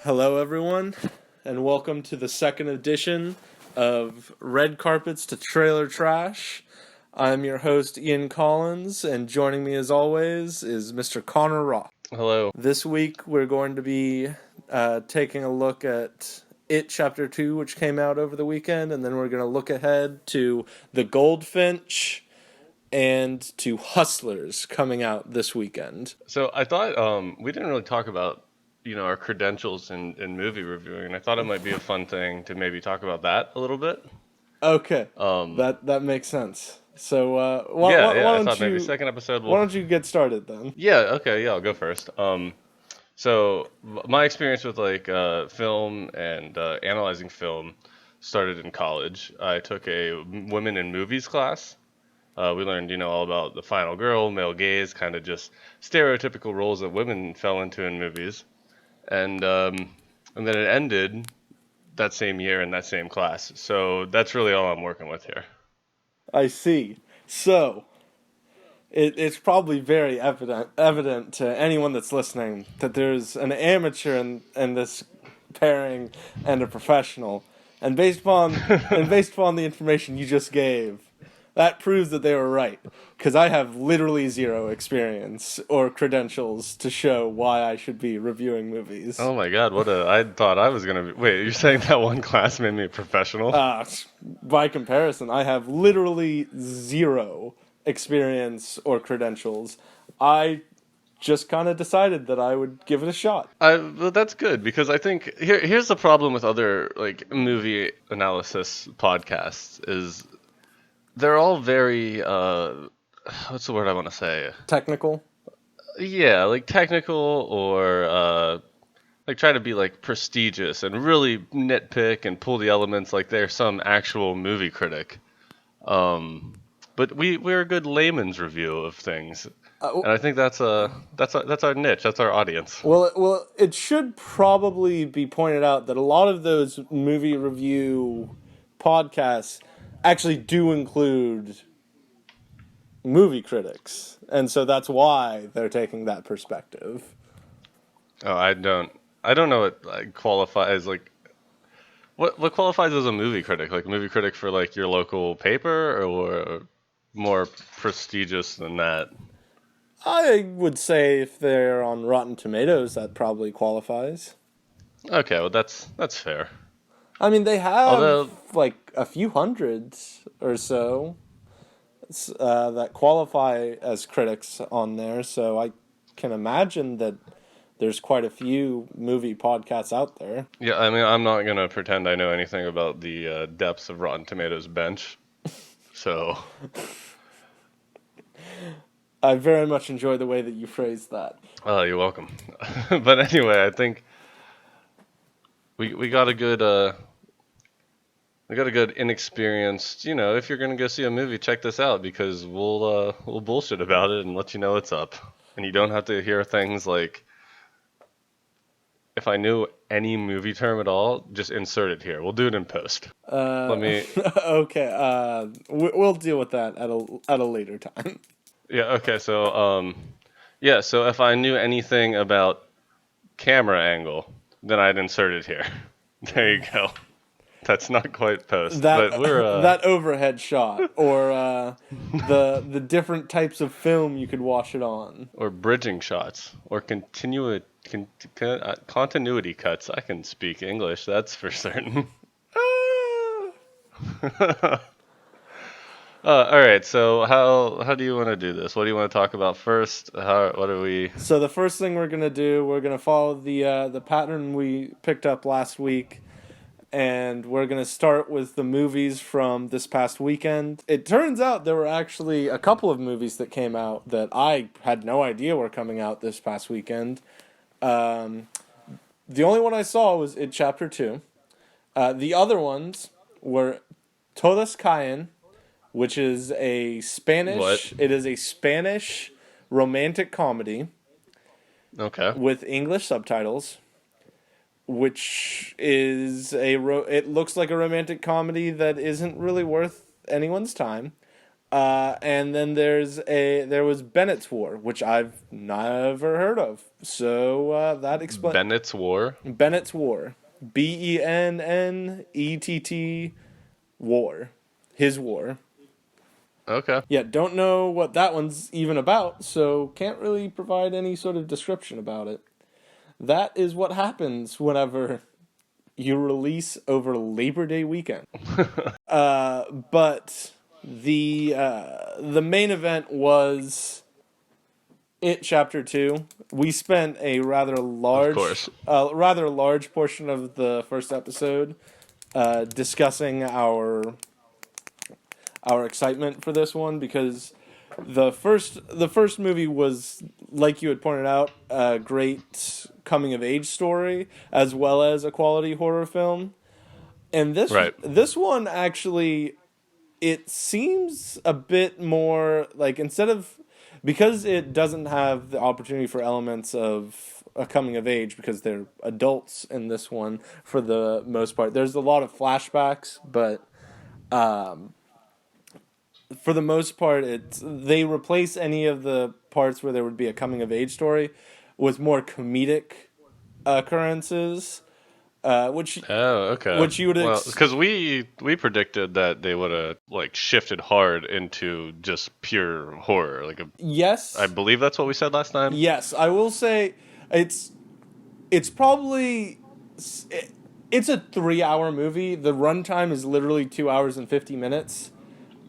Hello, everyone, and welcome to the second edition of Red Carpets to Trailer Trash. I'm your host, Ian Collins, and joining me as always is Mr. Connor Rock. Hello. This week we're going to be taking a look at It Chapter 2, which came out over the weekend, and then we're going to look ahead to The Goldfinch and to Hustlers coming out this weekend. So I thought we didn't really talk about, our credentials in movie reviewing, and I thought it might be a fun thing to maybe talk about that a little bit. Okay, Um, that makes sense. So yeah, why I don't thought maybe you second episode why will. don't you get started then? Yeah, I'll go first. So my experience with film and analyzing film started in college. I took a women in movies class. We learned, all about the final girl, male gaze, kind of just stereotypical roles that women fell into in movies. And then it ended that same year in that same class. So that's really all I'm working with here. I see. So it's probably very evident to anyone that's listening that there's an amateur in this pairing and a professional, and based upon the information you just gave, that proves that they were right. Because I have literally zero experience or credentials to show why I should be reviewing movies. Oh my God, I thought I was gonna be. Wait, you're saying that one class made me a professional? Uh, by comparison, I have literally zero experience or credentials. I just kind of decided that I would give it a shot. Well, that's good because I think here's the problem with other movie analysis podcasts is they're all very what's the word I want to say? Technical? Yeah, like technical or try to be prestigious and really nitpick and pull the elements like they're some actual movie critic. But we're a good layman's review of things, and I think that's our niche, that's our audience. It should probably be pointed out that a lot of those movie review podcasts actually do include movie critics, and so that's why they're taking that perspective. Oh, I don't know what qualifies what qualifies as a movie critic, like a movie critic for your local paper or more prestigious than that. I would say if they're on Rotten Tomatoes, that probably qualifies. Okay, well that's fair. I mean, they have Although like a few hundreds or so that qualify as critics on there, so I can imagine that there's quite a few movie podcasts out there. yeah, I mean I'm not gonna pretend I know anything about the depths of Rotten Tomatoes bench, so. I very much enjoy the way that you phrased that. Oh, you're welcome. But anyway, I think we got a good inexperienced. If you're gonna go see a movie, check this out because we'll bullshit about it and let you know what's up, and you don't have to hear things like if I knew any movie term at all, just insert it here. We'll do it in post. Let me. Okay. We'll deal with that at a later time. Yeah. Okay. So yeah. So if I knew anything about camera angle, then I'd insert it here. There you go. That's not quite post, That but we're that overhead shot, or the different types of film you could watch it on. or bridging shots or continuity cuts. I can speak English, that's for certain. All right, so how do you want to do this? What do you want to talk about first? What are we? So the first thing we're gonna do, we're gonna follow the pattern we picked up last week, and we're gonna start with the movies from this past weekend. It turns out there were actually a couple of movies that came out that I had no idea were coming out this past weekend. The only one I saw was It Chapter 2. The other ones were Todas Caen, which is a What? Spanish romantic comedy Okay. with English subtitles, which it looks like a romantic comedy that isn't really worth anyone's time. And then there was Bennett's War, which I've never heard of. So that explains Bennett's War. Bennett's War, Bennett War, his war. Okay. Yeah, don't know what that one's even about, so can't really provide any sort of description about it. That is what happens whenever you release over Labor Day weekend. But the main event was It Chapter 2. We spent a Of course. rather large portion of the first episode discussing our excitement for this one because the first movie was, like you had pointed out, a great coming of age story as well as a quality horror film. And Right. this one actually, it seems a bit more like, instead of, because it doesn't have the opportunity for elements of a coming of age because they're adults in this one for the most part. There's a lot of flashbacks, but for the most part, they replace any of the parts where there would be a coming of age story with more comedic occurrences, which Oh, okay. which you would Well, because we predicted that they would have like shifted hard into just pure horror. I yes, believe that's what we said last time. yes, I will say it's it's probably it's a 3 hour movie. The runtime is literally 2 hours and 50 minutes.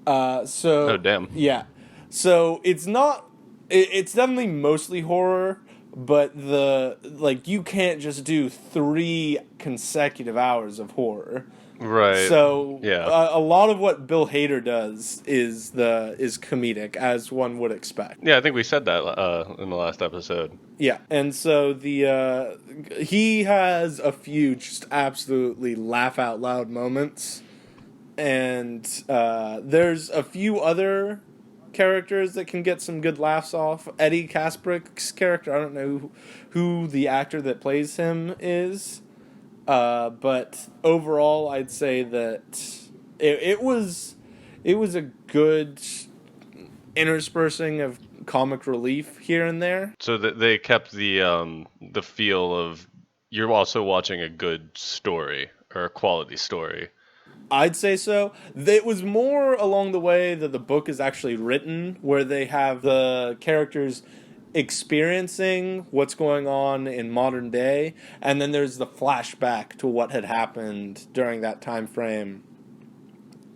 Oh, So damn. yeah, so it's not. It's definitely mostly horror, but you can't just do 3 consecutive hours of horror. Right. So Yeah. a lot of what Bill Hader does is comedic, as one would expect. Yeah, I think we said that in the last episode. Yeah, and so he has a few just absolutely laugh out loud moments, and there's a few other characters that can get some good laughs off. Eddie Kasprick's character, I don't know who the actor that plays him is, but overall, I'd say that it was a good interspersing of comic relief here and there. So they kept the feel of you're also watching a good story or a quality story. I'd say so. It was more along the way that the book is actually written, where they have the characters experiencing what's going on in modern day, and then there's the flashback to what had happened during that time frame.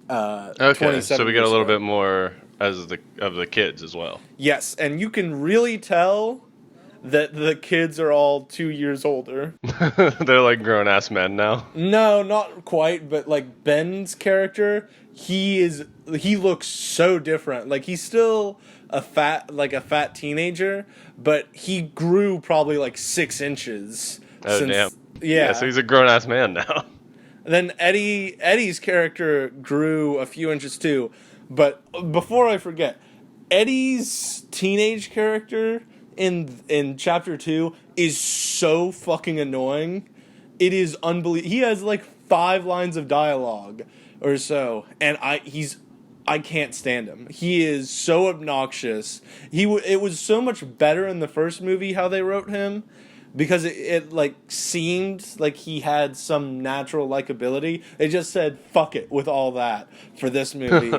Okay, so 27 we get a years little ago. bit more as the kids as well. Yes, and you can really tell that the kids are all 2 years older. They're like grown ass men now. No, not quite, but like Ben's character, he looks so different. Like he's still a fat teenager, but he grew probably like 6 inches Oh damn. since Yeah, so yeah. he's a grown ass man now. Then Eddie's character grew a few inches too. But before I forget, Eddie's teenage character in chapter 2 is so fucking annoying. It is unbelievable. He has like 5 lines of dialogue or so, and I can't stand him. He is so obnoxious. It was so much better in the first movie how they wrote him, because it like seemed like he had some natural likability. They just said fuck it with all that for this movie.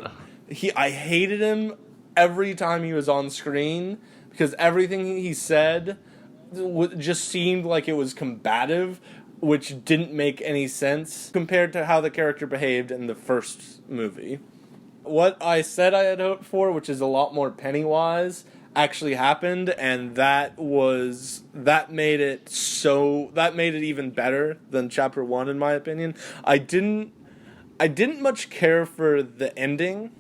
I hated him every time he was on screen because everything he said just seemed like it was combative, which didn't make any sense compared to how the character behaved in the first movie. What I said I had hoped for, which is a lot more Pennywise, actually happened, and that made it even better than chapter 1 in my opinion. I didn't much care for the ending,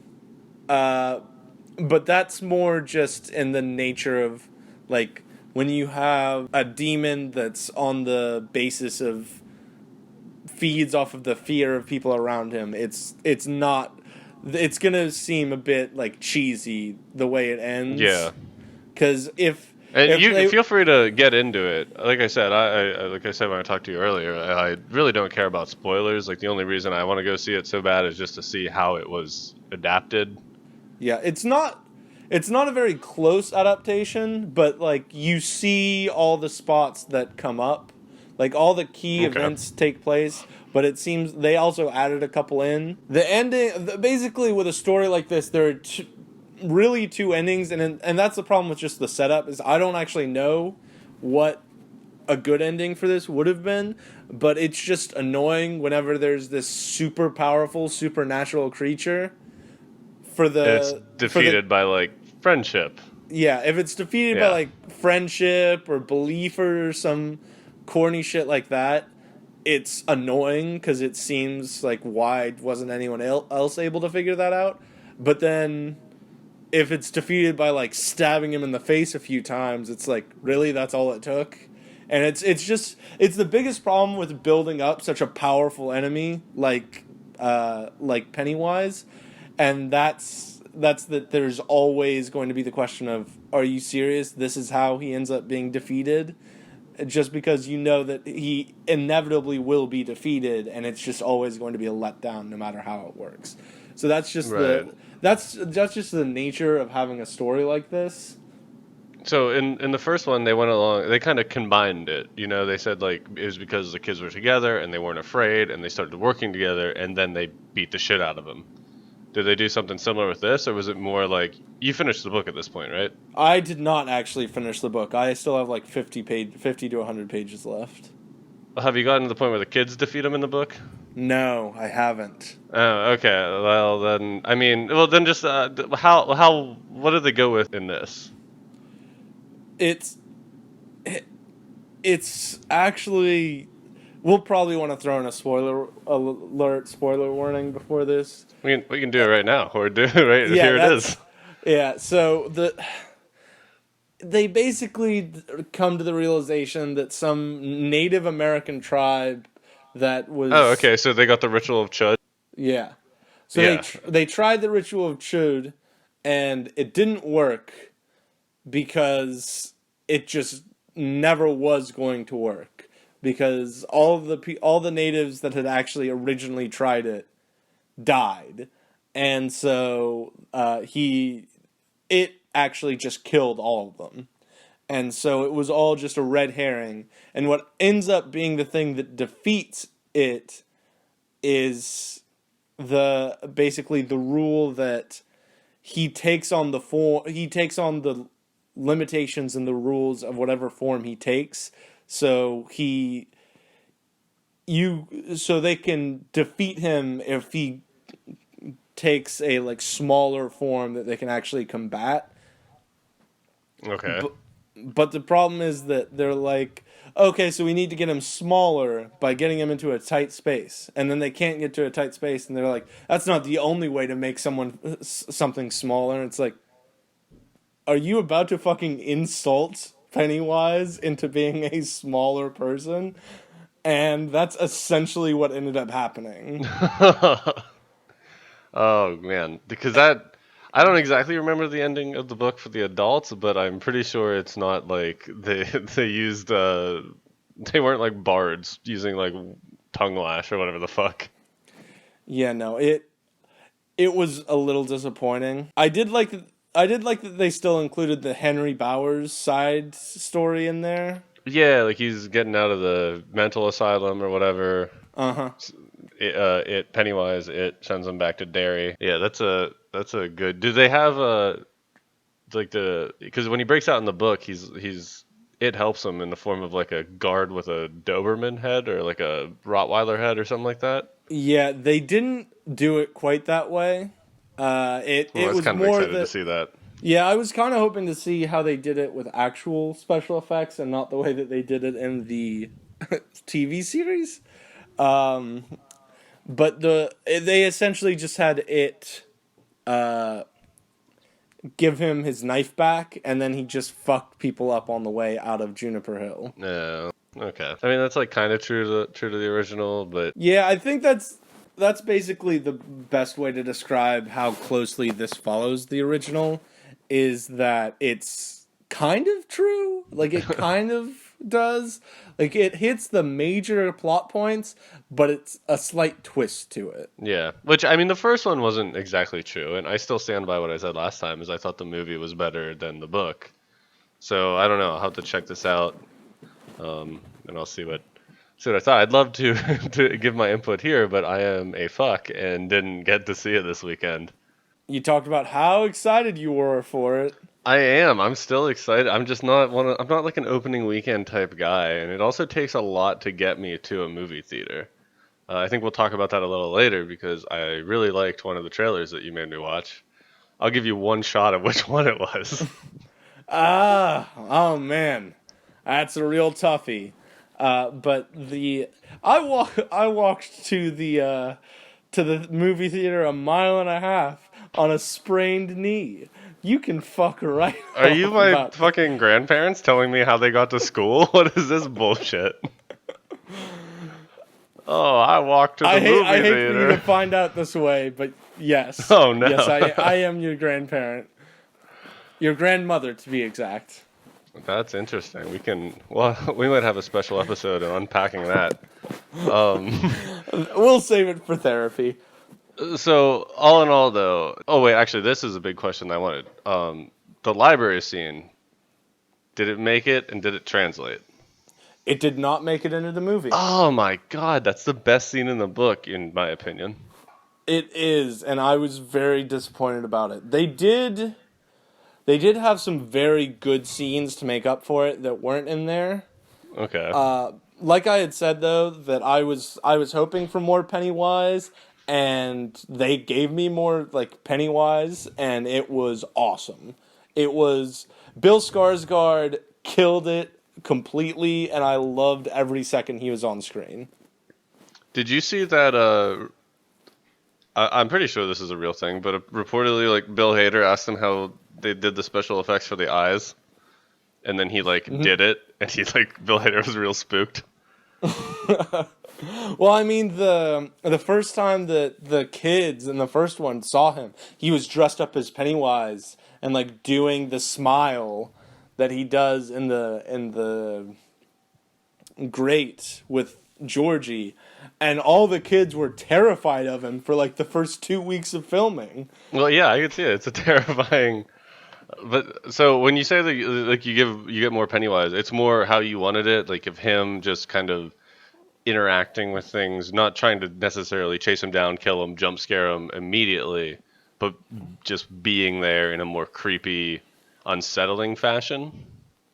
but that's more just in the nature of like when you have a demon that's on the basis of feeds off of the fear of people around him. It's not. It's gonna seem a bit like cheesy the way it ends, Yeah. because And if you they feel free to get into it. Like I said, like I said when I talked to you earlier, I really don't care about spoilers. Like the only reason I want to go see it so bad is just to see how it was adapted. Yeah, it's not a very close adaptation, but like you see all the spots that come up. Like all the key Okay. events take place, but it seems they also added a couple in. The ending basically with a story like this there are really two endings, and that's the problem with just the setup is I don't actually know what a good ending for this would have been, but it's just annoying whenever there's this super powerful supernatural creature for And it's the defeated by like friendship. yeah, if it's defeated by Yeah. like friendship or belief or some corny shit like that, it's annoying because it seems like why wasn't anyone else able to figure that out? But then if it's defeated by like stabbing him in the face a few times, it's like really that's all it took. And it's the biggest problem with building up such a powerful enemy like Pennywise, and that's that there's always going to be the question of are you serious? This is how he ends up being defeated, just because you know that he inevitably will be defeated, and it's just always going to be a letdown no matter how it works. So Right. that's just the nature of having a story like this. So in the first one, they went along. They kind of combined it. You know, they said like it was because the kids were together and they weren't afraid, and they started working together, and then they beat the shit out of them. Did they do something similar with this, or was it more like you finished the book at this point, right? I did not actually finish the book. I still have like 50 to 100 pages left. Have you gotten to the point where the kids defeat them in the book? No, I haven't. Oh, okay. Well, then I mean, well, then just how what did they go with in this? It's it's actually we'll probably want to throw in a spoiler alert, spoiler warning before this. We can do it right now, or do it right Yeah, here. It is. yeah. So they basically come to the realization that some Native American tribe that Oh, was okay. So they got the ritual of Chud. yeah. So Yeah. they tried the ritual of Chud, and it didn't work because it just never was going to work because all the natives that had actually originally tried it died, and so it actually just killed all of them. And so it was all just a red herring. And what ends up being the thing that defeats it is the basically the rule that he takes on the limitations and the rules of whatever form he takes. So so they can defeat him if he takes a like smaller form that they can actually combat. Okay. But the problem is that they're like, okay, so we need to get him smaller by getting him into a tight space, and then they can't get to a tight space, and they're like, that's not the only way to make something smaller. And it's like, are you about to fucking insult Pennywise into being a smaller person? And that's essentially what ended up happening. Oh man, because that I don't exactly remember the ending of the book for the adults, but I'm pretty sure it's not like they they used they weren't like bards using like tongue lash or whatever the fuck. Yeah, no, it was a little disappointing. I did like that they still included the Henry Bowers side story in there. Yeah, like he's getting out of the mental asylum or whatever. Uh huh. It Pennywise it sends him back to Derry. Yeah, that's a good. Do they have a like the because when he breaks out in the book, he's it helps him in the form of like a guard with a Doberman head or like a Rottweiler head or something like that. Yeah, they didn't do it quite that way. Well, I It was was kind of more excited to that see that. yeah, I was kind of hoping to see how they did it with actual special effects and not the way that they did it in the TV series. Um, but they essentially just had it uh, give him his knife back, and then he just fucked people up on the way out of Juniper Hill. No, okay. I mean that's like kind of true to the original, but Yeah, I think that's basically the best way to describe how closely this follows the original is that it's kind of true. Like it kind of does. Like it hits the major plot points, but it's a slight twist to it. Yeah, which I mean, the first one wasn't exactly true, and I still stand by what I said last time. Is I thought the movie was better than the book. So I don't know. I'll have to check this out, and I'll see what I thought. I'd love to to give my input here, but I am a fuck and didn't get to see it this weekend. You talked about how excited you were for it. I am. I'm still excited. I'm just not one. I'm not like an opening weekend type guy, and it also takes a lot to get me to a movie theater. I think we'll talk about that a little later because I really liked one of the trailers that you made me watch. I'll give you one shot of which one it was. Oh man, that's a real toughie. But I walked to the movie theater a mile and a half on a sprained knee. You can fuck right Are you off my about that. fucking grandparents telling me how they got to school? What is this bullshit? Oh, I walked to the I movie hate for you to theater. find out this way, but yes, Oh yes, no. I am your grandparent, your grandmother to be exact. That's interesting. Well, we might have a special episode on unpacking that. Um, We'll save it for therapy. so all in all though, oh wait, actually this is a big question I wanted. The library scene, did it make it and did it translate? It did not make it into the movie. Oh my god, that's the best scene in the book in my opinion. It is, and I was very disappointed about it. They did have some very good scenes to make up for it that weren't in there. Okay. Like I had said though, that I was hoping for more Pennywise, and they gave me more like Pennywise, and it was awesome. It was Bill Skarsgård killed it completely, and I loved every second he was on screen. Did you see that I'm pretty sure this is a real thing, but reportedly like Bill Hader asked him how they did the special effects for the eyes, and then he like Mhm. did it, and he like Bill Hader was real spooked. Well, I mean the first time that the kids in the first one saw him, he was dressed up as Pennywise and like doing the smile that he does in the grate with Georgie, and all the kids were terrified of him for like the first 2 weeks of filming. Well, yeah, I could see it. It's a terrifying. But so when you say that like you get more Pennywise, it's more how you wanted it, like of him just kind of interacting with things, not trying to necessarily chase him down, kill him, jump scare him immediately, but just being there in a more creepy, unsettling fashion.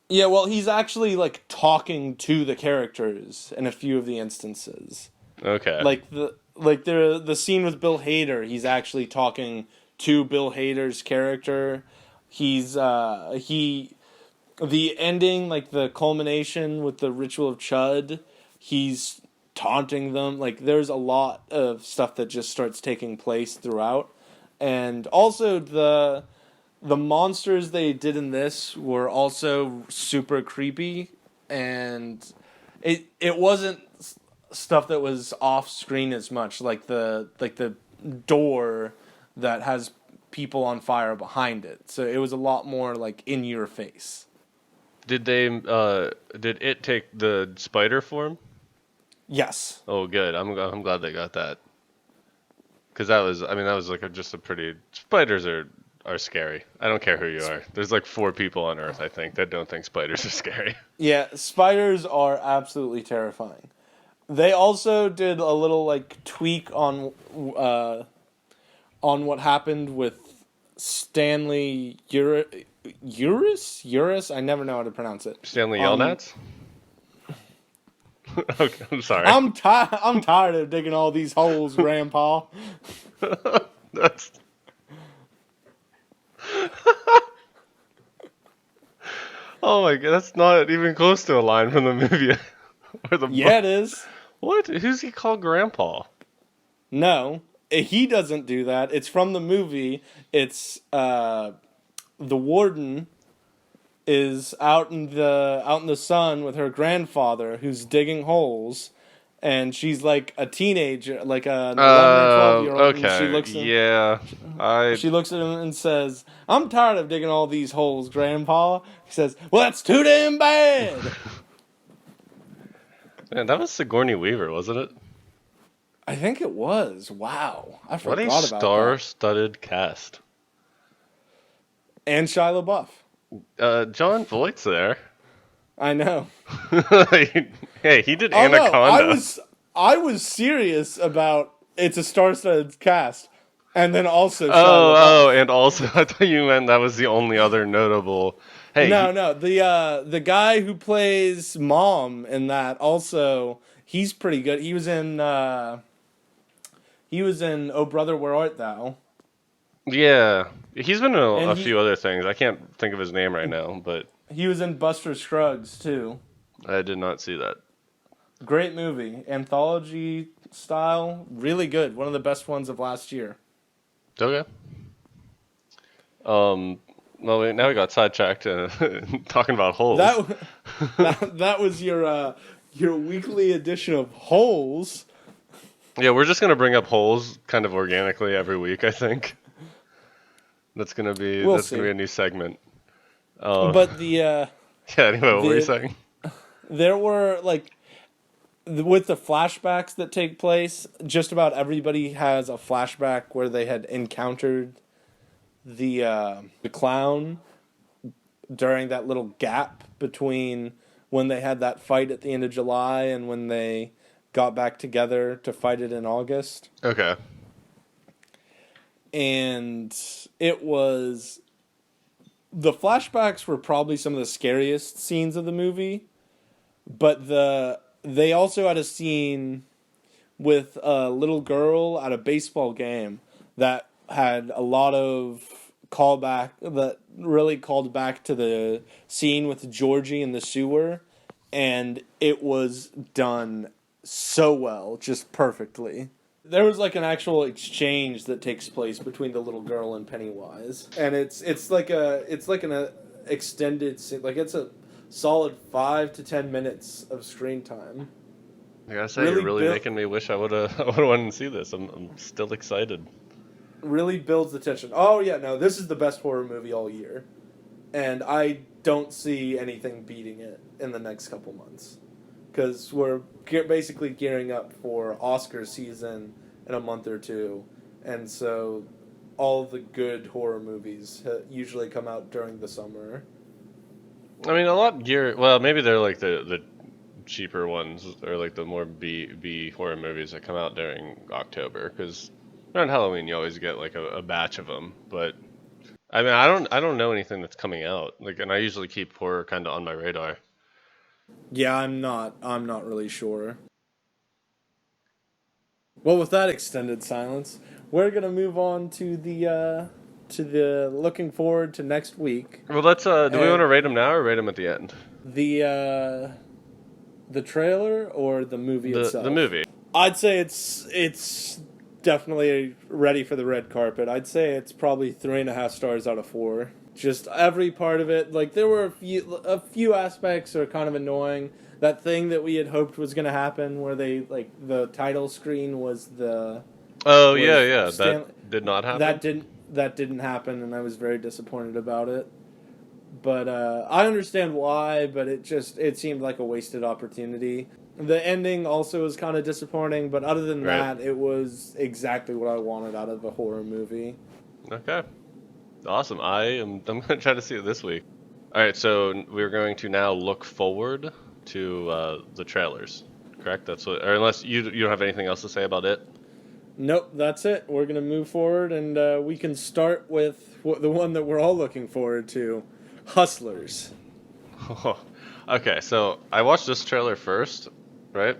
Yeah, well, he's actually like talking to the characters in a few of the instances. Okay. The scene with Bill Hader, he's actually talking to Bill Hader's character. He the ending, like the culmination with the ritual of Chud, he's taunting them. Like there's a lot of stuff that just starts taking place throughout. And also the monsters they did in this were also super creepy, and it wasn't stuff that was off screen as much, like the door that has people on fire behind it. So it was a lot more like in your face. Did it take the spider form? Yes. Oh, good. I'm glad they got that. Because that was, I mean, that was like just a pretty. Spiders are scary. I don't care who you are. There's like four people on Earth, I think, that don't think spiders are scary. Yeah, spiders are absolutely terrifying. They also did a little like tweak on what happened with Stanley Urus. I never know how to pronounce it. Stanley Um, Yelnats? Okay, I'm sorry. I'm tired of digging all these holes, Grandpa. That's. Oh my god, that's not even close to a line from the movie or the book. Yeah, it is. What? Who's he called Grandpa? No, he doesn't do that. It's from the movie. It's the warden is out in the sun with her grandfather who's digging holes, and she's like a teenager, like an 11 or 12 year old, and Okay, yeah. I she looks at him and says, "I'm tired of digging all these holes, Grandpa." He says, "Well, that's too damn bad." Man, that was Sigourney Weaver, wasn't it? I think it was. Wow, I What a forgot about that. star-studded cast. And Shia LaBeouf. John Voight's there. I know. Hey, he did Oh no, I Anaconda. was I was serious about it's a star-studded cast, and then also Shia Oh, LaBeouf. and also I thought you meant that was the only other notable. Hey, No, no, the guy who plays Mom in that also he's pretty good. He was in Oh Brother Where Art Thou, yeah, he's been in and a few other things. I can't think of his name right now, but he was in Buster Scruggs too. I did not see that. Great movie, anthology style, really good. One of the best ones of last year. Okay. Um, well, now we got sidetracked talking about holes. That that was your weekly edition of Holes. Yeah, we're just gonna bring up holes kind of organically every week. I think We'll that's gonna be see. a new segment. Uh, But the yeah. Anyway, what were you the saying? there were like with the flashbacks that take place, just about everybody has a flashback where they had encountered the clown during that little gap between when they had that fight at the end of July and when they got back together to fight it in August. Okay. And it was the flashbacks were probably some of the scariest scenes of the movie, but they also had a scene with a little girl at a baseball game that had a lot of callback that really called back to the scene with Georgie in the sewer, and it was done so well, just perfectly. There was like an actual exchange that takes place between the little girl and Pennywise, and it's like an extended like it's a solid 5 to 10 minutes of screen time. I gotta say, you're Really really built making me wish I would have I would have went and see this. I'm still excited. really builds the tension. Oh yeah, no, this is the best horror movie all year, and I don't see anything beating it in the next couple months, because we're basically gearing up for Oscar season in a month or two, and so all the good horror movies usually come out during the summer. I mean, a lot gear. Well, maybe they're like the cheaper ones, or like the more B horror movies that come out during October. Because around Halloween, you always get like a batch of them. But I mean, I don't know anything that's coming out. Like, and I usually keep horror kind of on my radar. Yeah, I'm not really sure. Well, with that extended silence, we're gonna move on to the looking forward to next week. Well, let's. Do we want And to rate them now or rate them at the end? the the trailer or the movie The itself? movie. I'd say it's definitely ready for the red carpet. I'd say it's probably 3.5 stars out of 4. Just every part of it. Like there were a few aspects that are kind of annoying. That thing that we had hoped was going to happen, where they like the title screen Oh yeah, was yeah. That Stan did not that happen. didn't happen, and I was very disappointed about it. But I understand why, but it seemed like a wasted opportunity. The ending also was kind of disappointing, but other than Right. that, it was exactly what I wanted out of a horror movie. Okay. Awesome. I'm gonna try to see it this week. All right, so we're going to now look forward to the trailers. Correct? That's what, or unless you don't have anything else to say about it. Nope, that's it. We're gonna move forward, and we can start with the one that we're all looking forward to, Hustlers. Okay, so I watched this trailer first, right?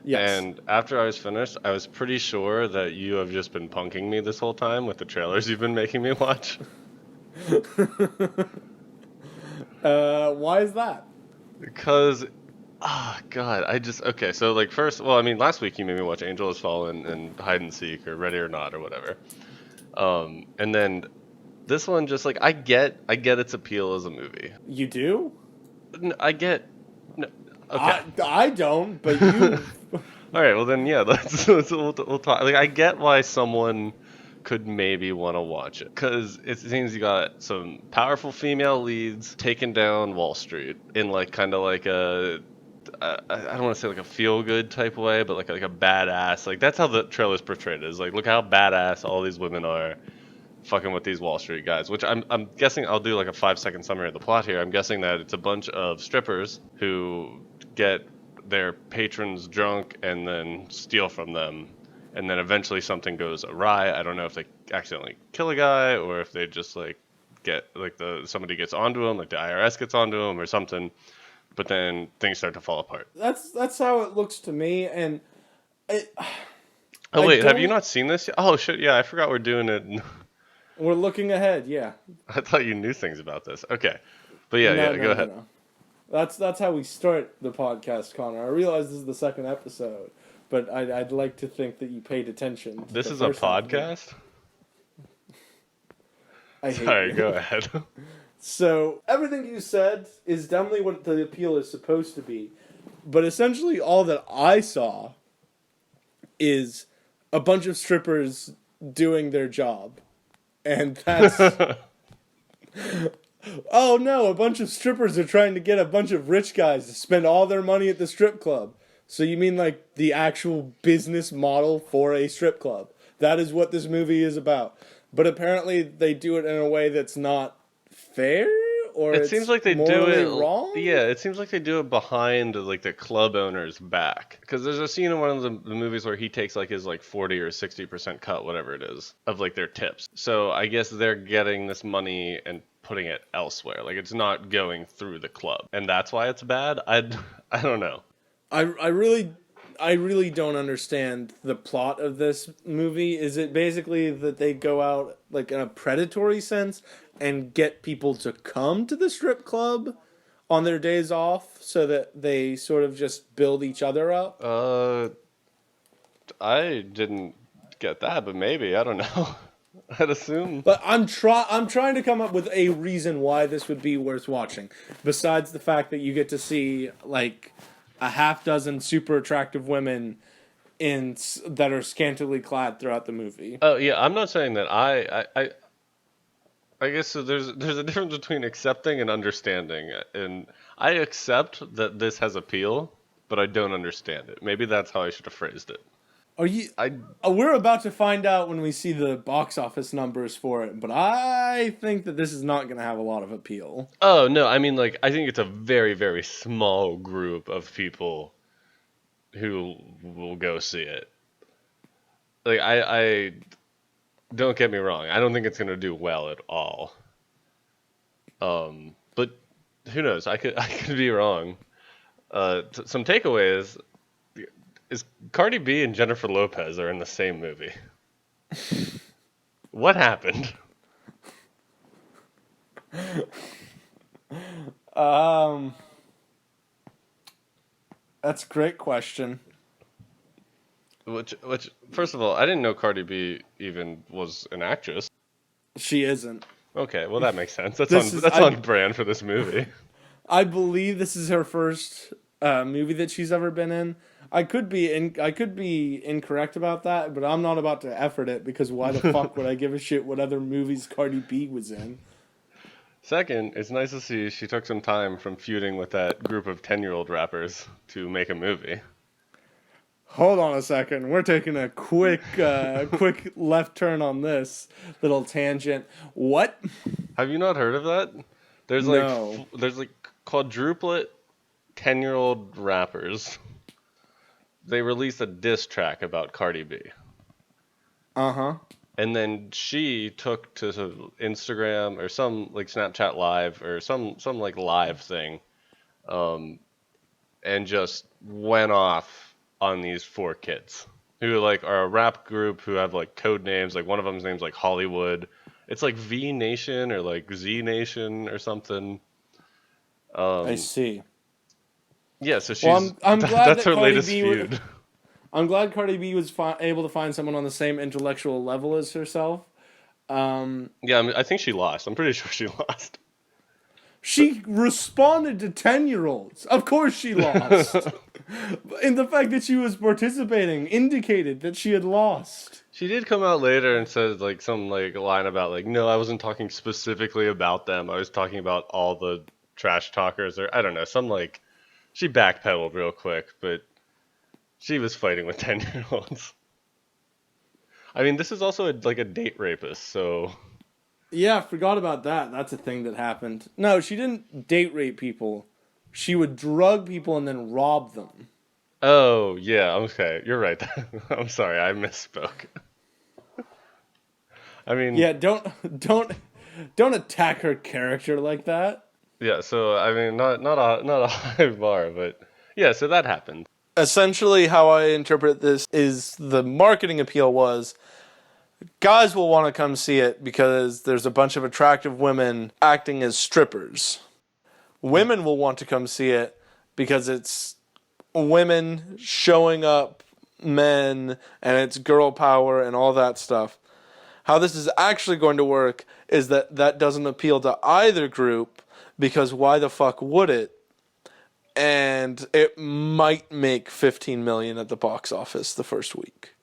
Yes. And after I was finished, I was pretty sure that you have just been punking me this whole time with the trailers you've been making me watch. Why is that? Because, God, I just okay. So like first, well, I mean, last week you made me watch Angel Has Fallen and Hide and Seek or Ready or Not or whatever. And then this one just like I get its appeal as a movie. You do? I get no, okay. I don't, but you. All right, well then yeah, we'll talk. Like I get why someone could maybe want to watch it because it seems you got some powerful female leads taking down Wall Street in like kind of like a I don't want to say like a feel good type way, but like a badass. Like that's how the trailer's portrayed. Is like look how badass all these women are fucking with these Wall Street guys. Which I'm guessing I'll do like a 5 second summary of the plot here. I'm guessing that it's a bunch of strippers who get their patrons drunk and then steal from them. And then eventually something goes awry. I don't know if they accidentally kill a guy or if they just like get like the somebody gets onto him, like the IRS gets onto him or something. But then things start to fall apart. That's how it looks to me, and I Oh I wait, have you don't. not seen this yet? Oh shit, yeah, I forgot we're doing it. We're looking ahead, yeah. I thought you knew things about this. Okay, but yeah, No, yeah, go no, no, ahead. no. That's how we start the podcast, Connor. I realize this is the second episode, but I'd like to think that you paid attention to This the is a first half of it. podcast. I hate Sorry, go you. ahead. So everything you said is definitely what the appeal is supposed to be, but essentially all that I saw is a bunch of strippers doing their job, and that's oh no, a bunch of strippers are trying to get a bunch of rich guys to spend all their money at the strip club. So you mean like the actual business model for a strip club? That is what this movie is about. But apparently they do it in a way that's not fair, or It seems it's like they do morally it. wrong. Yeah, it seems like they do it behind like the club owner's back. Because there's a scene in one of the movies where he takes like his like 40 or 60% cut, whatever it is, of like their tips. So I guess they're getting this money and putting it elsewhere. Like it's not going through the club, and that's why it's bad. I don't know. I really don't understand the plot of this movie. Is it basically that they go out like in a predatory sense and get people to come to the strip club on their days off so that they sort of just build each other up? I didn't get that, but maybe I don't know. I'd assume. But I'm trying to come up with a reason why this would be worth watching besides the fact that you get to see like a half dozen super attractive women that are scantily clad throughout the movie. Oh yeah, I'm not saying that I guess so there's a difference between accepting and understanding. And I accept that this has appeal, but I don't understand it. Maybe that's how I should have phrased it. Are you? I We're about to find out when we see the box office numbers for it, but I think that this is not going to have a lot of appeal. Oh no, I mean like I think it's a very very small group of people who will go see it. Like I don't get me wrong. I don't think it's going to do well at all. But who knows? I could be wrong. Some takeaways is Cardi B and Jennifer Lopez are in the same movie. What happened? Um, that's a great question. Which first of all, I didn't know Cardi B even was an actress. She isn't. Okay, well that makes sense. That's This on is that's on brand for this movie. I believe this is her first movie that she's ever been in. I could be incorrect about that, but I'm not about to effort it because why the fuck would I give a shit what other movies Cardi B was in? Second, it's nice to see she took some time from feuding with that group of 10-year-old rappers to make a movie. Hold on a second. We're taking a quick left turn on this little tangent. What? Have you not heard of that? There's like No. there's like quadruplet 10-year-old rappers. They released a diss track about Cardi B. Uh huh. And then she took to Instagram or some like Snapchat Live or some like live thing, um, and just went off on these four kids who like are a rap group who have like code names. Like one of them's name's like Hollywood. It's like V Nation or like Z Nation or something. I Um, see. yeah, so Well, she's I'm glad that's that her latest feud. I'm glad Cardi B was able to find someone on the same intellectual level as herself. Yeah, I mean, I think she lost. I'm pretty sure she lost. She responded to 10-year-olds. Of course she lost. And the fact that she was participating indicated that she had lost. She did come out later and said like some like line about like no, I wasn't talking specifically about them. I was talking about all the trash talkers or I don't know, some like She backpedaled real quick, but she was fighting with 10-year-olds. I mean, this is also like a date rapist, so Yeah, I forgot about that. That's a thing that happened. No, she didn't date rape people. She would drug people and then rob them. oh yeah, okay, you're right. I'm sorry, I misspoke. I mean, Yeah, don't attack her character like that. yeah. So I mean, not a high bar, but yeah. So that happened. Essentially, how I interpret this is the marketing appeal was guys will want to come see it because there's a bunch of attractive women acting as strippers. Women will want to come see it because it's women showing up men and it's girl power and all that stuff. How this is actually going to work is that that doesn't appeal to either group because why the fuck would it? And it might make 15 million at the box office the first week.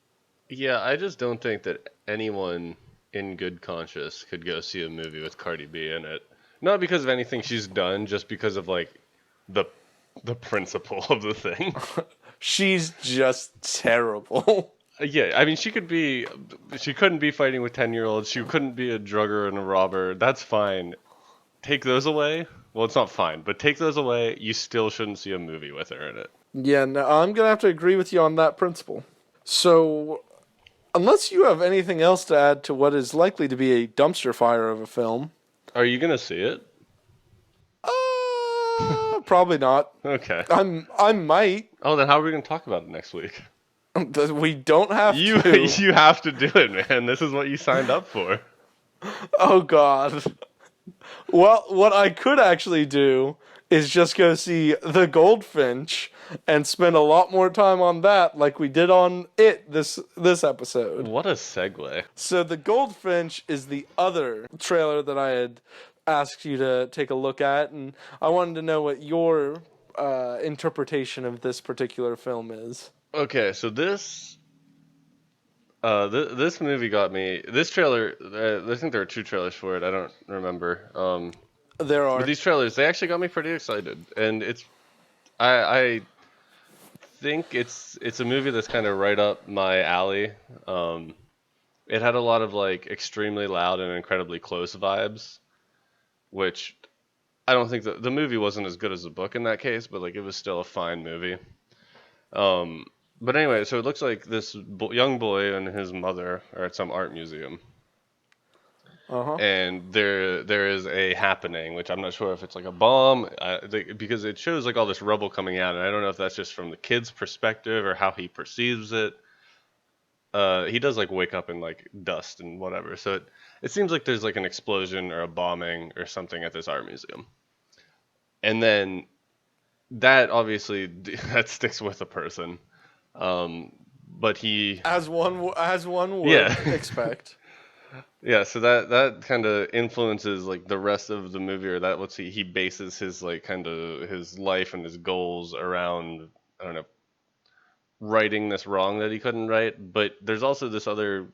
Yeah, I just don't think that anyone in good conscience could go see a movie with Cardi B in it. Not because of anything she's done, just because of like the the principle of the thing. She's just terrible. Yeah, I mean she couldn't be fighting with 10-year-olds. She couldn't be a drugger and a robber. That's fine. Take those away. Well, it's not fine, but take those away, you still shouldn't see a movie with her in it. Yeah, no, I'm gonna have to agree with you on that principle. So, unless you have anything else to add to what is likely to be a dumpster fire of a film, Are you gonna see it? probably not. Okay. I might. Oh, then how are we gonna talk about it next week? We don't have You to. you have to do it, man. This is what you signed up for. Oh God. Well, what I could actually do is just go see The Goldfinch and spend a lot more time on that, like we did on it this episode. What a segue. So The Goldfinch is the other trailer that I had asked you to take a look at, and I wanted to know what your interpretation of this particular film is. Okay, so this movie got me. This trailer, I think there are two trailers for it. I don't remember. There But are. these trailers, they actually got me pretty excited, and I think it's a movie that's kind of right up my alley. Um, it had a lot of like extremely loud and incredibly close vibes, which I don't think the movie wasn't as good as the book in that case, but like it was still a fine movie. Um, but anyway, so it looks like this young boy and his mother are at some art museum, Uh huh. and there is a happening, which I'm not sure if it's like a bomb, because it shows like all this rubble coming out, and I don't know if that's just from the kid's perspective or how he perceives it. He does like wake up in like dust and whatever, so it seems like there's like an explosion or a bombing or something at this art museum, and then that obviously that sticks with a person. Um, but he, As one yeah, would expect. yeah. So that kind of influences like the rest of the movie, or that he bases his like kind of his life and his goals around. I don't know, righting this wrong that he couldn't right. But there's also this other,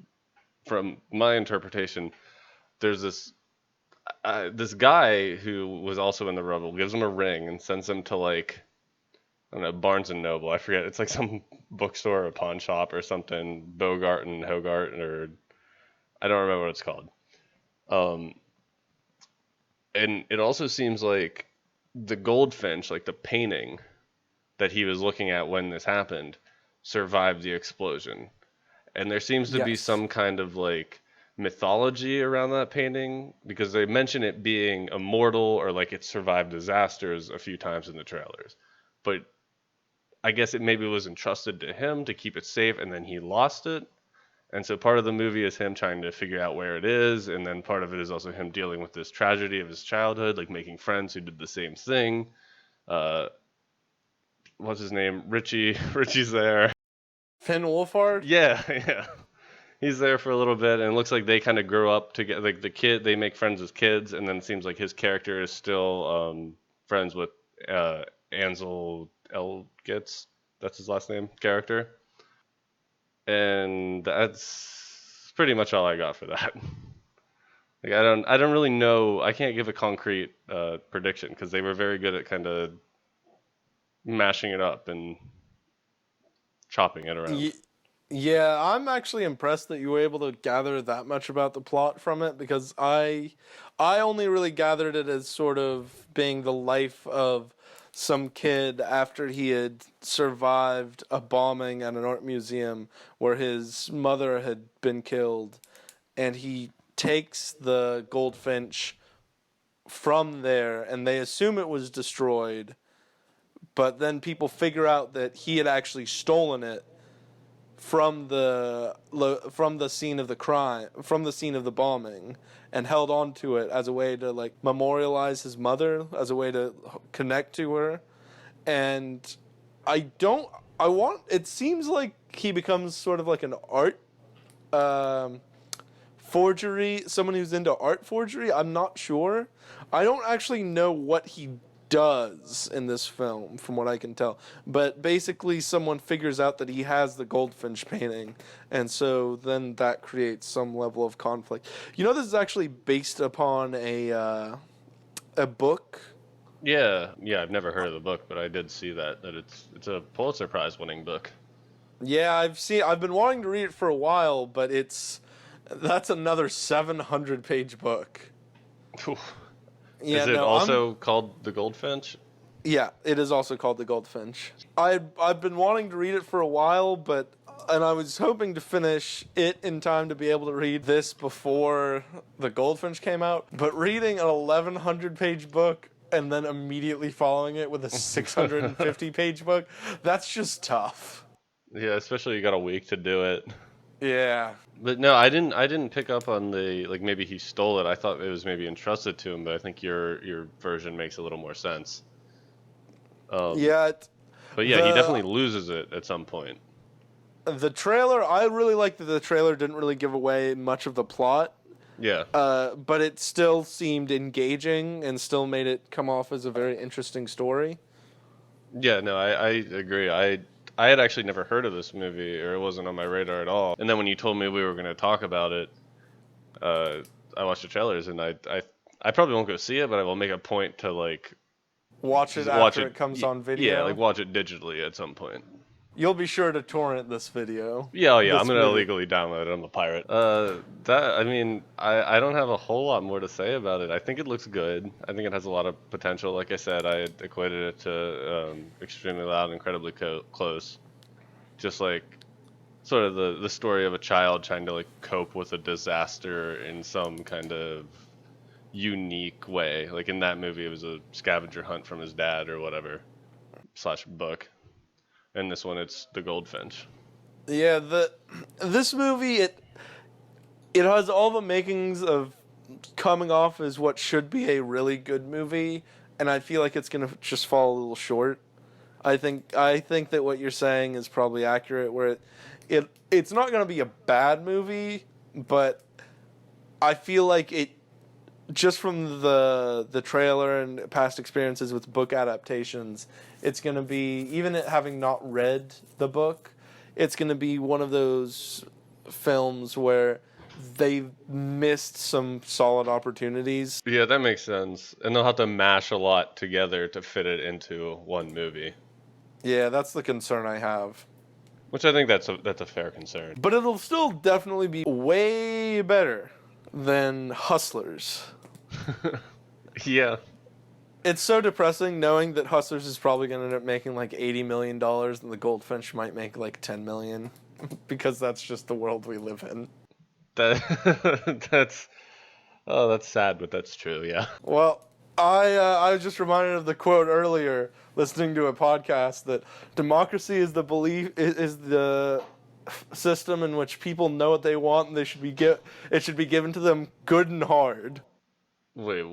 from my interpretation, there's this guy who was also in the rubble gives him a ring and sends him to like I don't know, Barnes and Noble. I forget. It's like some bookstore or pawn shop or something. Bogart and Hogart, or I don't remember what it's called. Um, and it also seems like the Goldfinch, like the painting that he was looking at when this happened, survived the explosion. And there seems to be Yes. some kind of like mythology around that painting because they mention it being immortal or like it survived disasters a few times in the trailers. But I guess it maybe was entrusted to him to keep it safe, and then he lost it. And so part of the movie is him trying to figure out where it is, and then part of it is also him dealing with this tragedy of his childhood, like making friends who did the same thing. Uh, what's his name? Richie. Richie's there. Finn Wolfhard? Yeah, yeah. He's there for a little bit, and it looks like they kind of grow up together. Like the kid, they make friends as kids, and then it seems like his character is still friends with Ansel Elgets. That's his last name. Character. And that's pretty much all I got for that. Like I don't really know. I can't give a concrete prediction because they were very good at kind of mashing it up and chopping it around. Yeah, I'm actually impressed that you were able to gather that much about the plot from it because I only really gathered it as sort of being the life of some kid after he had survived a bombing at an art museum where his mother had been killed, and he takes the Goldfinch from there and they assume it was destroyed, but then people figure out that he had actually stolen it from the scene of the crime, from the scene of the bombing, and held on to it as a way to like memorialize his mother, as a way to connect to her. And I don't I want it seems like he becomes sort of like an art um forgery, someone who's into art forgery. I'm not sure. I don't actually know what he does in this film, from what I can tell. But basically, someone figures out that he has the Goldfinch painting, and so then that creates some level of conflict. You know, this is actually based upon a book. Yeah. I've never heard of the book, but I did see that it's a Pulitzer Prize winning book. Yeah, I've been wanting to read it for a while, but that's another 700-page book. Is Yeah, it no, I'm also called The Goldfinch? Yeah, it is also called The Goldfinch. I've been wanting to read it for a while, and I was hoping to finish it in time to be able to read this before The Goldfinch came out. But reading an 1100-page book and then immediately following it with a 650-page book, that's just tough. Yeah, especially you got a week to do it. Yeah. But no, I didn't pick up on the like maybe he stole it. I thought it was maybe entrusted to him, but I think your version makes a little more sense. Um, Yeah, but yeah, he the definitely loses it at some point. the trailer, I really like that the trailer didn't really give away much of the plot. Yeah. But it still seemed engaging and still made it come off as a very interesting story. Yeah, no, I agree. I had actually never heard of this movie, or it wasn't on my radar at all. And then when you told me we were going to talk about it, uh, I watched the trailers, and I probably won't go see it, but I will make a point to like Watch it just watch after it. it comes on Yeah, like video. watch it digitally at some point. You'll be sure to torrent this video. Yeah, oh yeah, I'm This gonna movie. illegally download it. I'm a pirate. That I mean, I don't have a whole lot more to say about it. I think it looks good. I think it has a lot of potential. Like I said, I had equated it to extremely loud, incredibly close. Just like sort of the story of a child trying to like cope with a disaster in some kind of unique way. Like in that movie, it was a scavenger hunt from his dad or whatever slash book. And this one, it's the Goldfinch. Yeah, this movie it has all the makings of coming off as what should be a really good movie, and I feel like it's gonna just fall a little short. I think that what you're saying is probably accurate. Where it's not gonna be a bad movie, but I feel like it just from the trailer and past experiences with book adaptations, it's going to be, even it having not read the book, it's going to be one of those films where they missed some solid opportunities. Yeah, that makes sense. And they'll have to mash a lot together to fit it into one movie, Yeah, that's the concern I have. which I think that's a fair concern. But it'll still definitely be way better than Hustlers. Yeah. It's so depressing knowing that Hustlers is probably going to end up making like $80 million and the Goldfinch might make like 10 million because that's just the world we live in. That that's oh, that's sad, but that's true. Yeah. Well, I was just reminded of the quote earlier listening to a podcast that democracy is the belief is the system in which people know what they want and it should be given to them good and hard. Wait,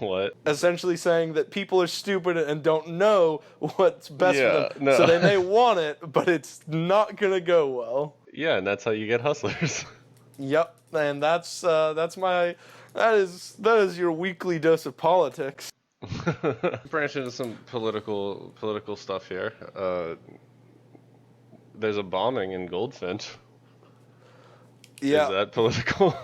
what? Essentially saying that people are stupid and don't know what's best for them. Yeah, no. So they may want it, but it's not gonna go well. Yeah, and that's how you get hustlers. Yep, and that is your weekly dose of politics. Branch into some political stuff here. There's a bombing in Goldfinch. Is Yeah, that political?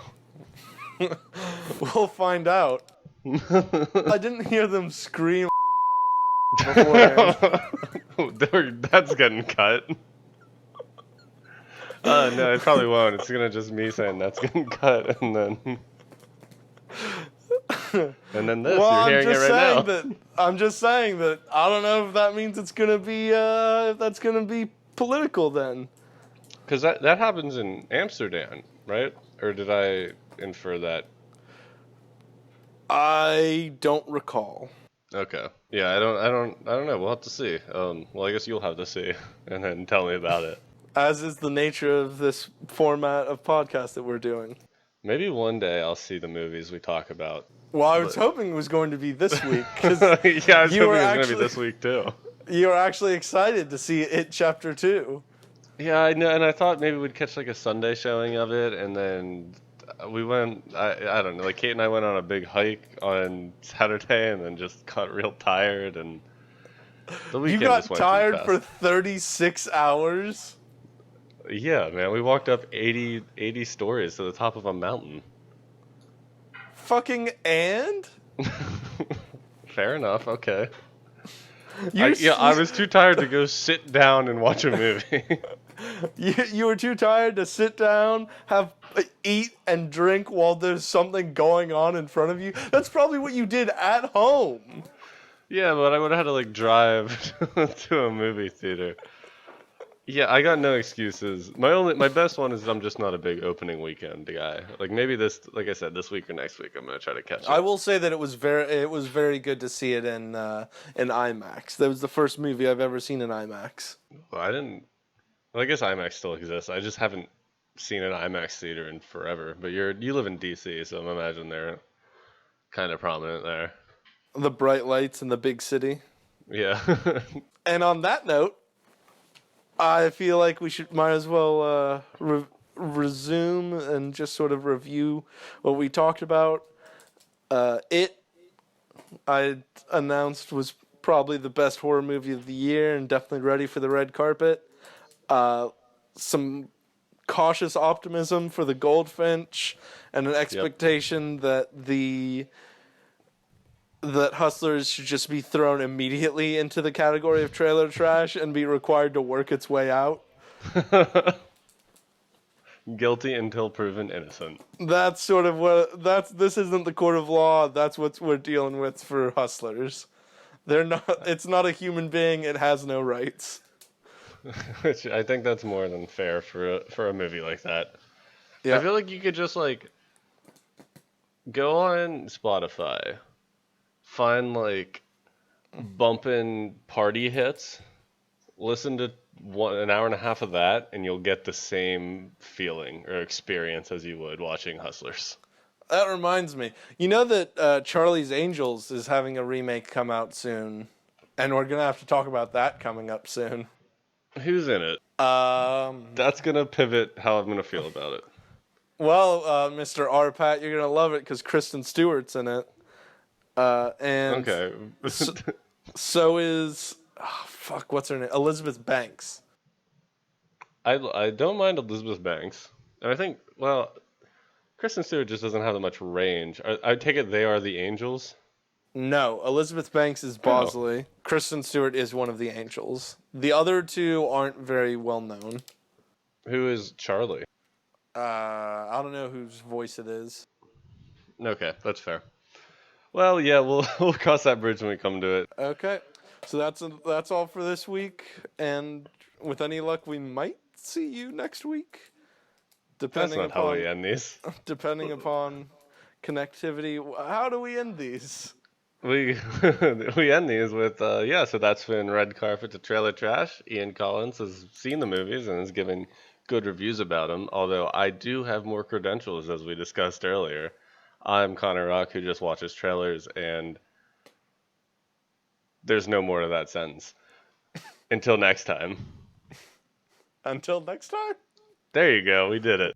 we'll find out. I didn't hear them scream beforehand. That's getting cut. No, it probably won't. It's gonna just me saying that's getting cut, and then Well, this. You're hearing it right now. I'm just saying that I don't know if that means it's gonna be if that's gonna be political then. Because that happens in Amsterdam, right? Or did I infer that? I don't recall. Okay. Yeah, I don't know. We'll have to see. Well, I guess you'll have to see, and then tell me about it. As is the nature of this format of podcast that we're doing. Maybe one day I'll see the movies we talk about. Well, I was But hoping it was going to be this week because yeah, I was you hoping were it was gonna be actually this week too. you were actually excited to see it chapter 2. Yeah, I know, and I thought maybe we'd catch like a Sunday showing of it, and then we went. I don't know. Like Kate and I went on a big hike on Saturday, and then just got real tired, and the You weekend just got went too tired for fast. 36 hours? Yeah, man, we walked up 80 stories to the top of a mountain. Fucking and? Fair enough. Okay. You, Yeah, I was too tired to go sit down and watch a movie. you were too tired to sit down, eat and drink while there's something going on in front of you. That's probably what you did at home. Yeah, but I would have had to like drive to a movie theater. Yeah, I got no excuses. My best one is I'm just not a big opening weekend guy. Like maybe like I said, this week or next week I'm gonna try to catch I it. will say that it was very good to see it in IMAX. That was the first movie I've ever seen in IMAX. Well, I didn't. Well, I guess IMAX still exists. I just haven't seen an IMAX theater in forever. But you live in DC, so I'm imagine they're kind of prominent there. The bright lights in the big city. Yeah. And on that note, I feel like we might as well resume and just sort of review what we talked about. It I announced was probably the best horror movie of the year and definitely ready for the red carpet. Some cautious optimism for the Goldfinch and an Yep. expectation that Hustlers should just be thrown immediately into the category of trailer trash and be required to work its way out. Guilty until proven innocent. That's sort of this isn't the court of law. That's what we're dealing with for Hustlers. They're not it's not a human being, it has no rights. Which I think that's more than fair for a movie like that. I Yeah. feel like you could just like go on Spotify, find like bumpin' party hits, listen to an hour and a half of that, and you'll get the same feeling or experience as you would watching Hustlers. That reminds me. You know that Charlie's Angels is having a remake come out soon, and we're gonna have to talk about that coming up soon. Who's in it? Um, That's gonna pivot how I'm gonna feel about it. well, Mr. Arpat, you're gonna love it because Kristen Stewart's in it, and Okay. so, so is fuck, what's her name? Elizabeth Banks. I don't mind Elizabeth Banks, and I think Kristen Stewart just doesn't have that much range. I take it they are the Angels. No, Elizabeth Banks is Oh, Bosley. Kristen Stewart is one of the angels. The other two aren't very well known. who is Charlie? I don't know whose voice it is. Okay, that's fair. Well, yeah, we'll we'll cross that bridge when we come to it. Okay, so that's all for this week, and with any luck, we might see you next week, That's depending not how upon we end these. depending upon connectivity. How do we end these? We we end these with yeah. So that's been Red Carpet to Trailer Trash. Ian Collins has seen the movies and has given good reviews about them. Although I do have more credentials, as we discussed earlier. I'm Connor Rock, who just watches trailers, and there's no more to that sentence. Until next time. Until next time. There you go. We did it.